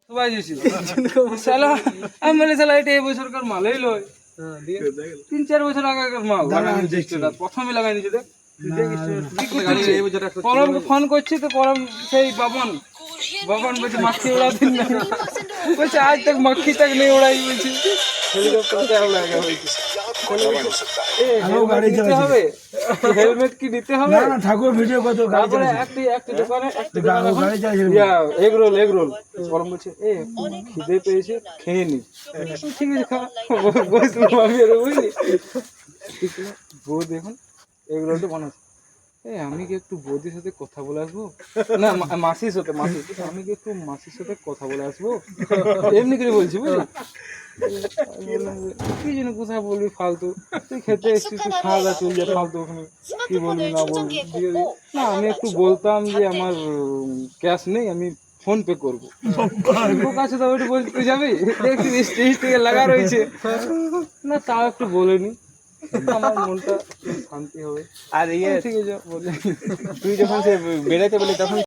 সবাই গেছিল শালা আমি বলে শালা এটা এই বছরকার মালই লয় 3-4 বছর আগেকার মাল লাগাই দিচ্ছে প্রথমে লাগাই দিচ্ছে দেখ পরমকে ফোন করছি তো পরম সেই বাবন বলছে মাখি উড়া দিন না বলছে আজ তক মাখি তক নেই উড়াই বলছি হেলমেট কি নিতে হবে ঠাকুর ভিডিও কত তারপরে একটি দোকানে এগ রোল পরম বলছে খিদে পেয়েছে খেয়ে নি ঠিক আছে খা বসলাম আমি আর বুঝলি বউ দেখুন এগ রোলটা বানাচ্ছে আমি কি একটু বৌদির সাথে কথা বলে আসবো না মাসির সাথে আমি কি একটু মাসির সাথে কথা বলে আসবো এমনি করে বলছি বুঝলি কি জন্য কোথায় বলবি ফালতু তুই খেতে এসছিস তুই খাওয়া দাওয়া চল যা ফালতু ওখানে কি বলবি না বলবি না আমি একটু বলতাম যে আমার ক্যাশ নেই আমি ফোন পে করবো কাছে তো ওইটা বলছি তুই যাবি একটু স্টেজ থেকে লাগা রয়েছে না তাও একটু বলেনি আমার মনটা শান্তি হবে আর ঠিক আছে বলে তুই যখন সে বেড়াতে বলে তখন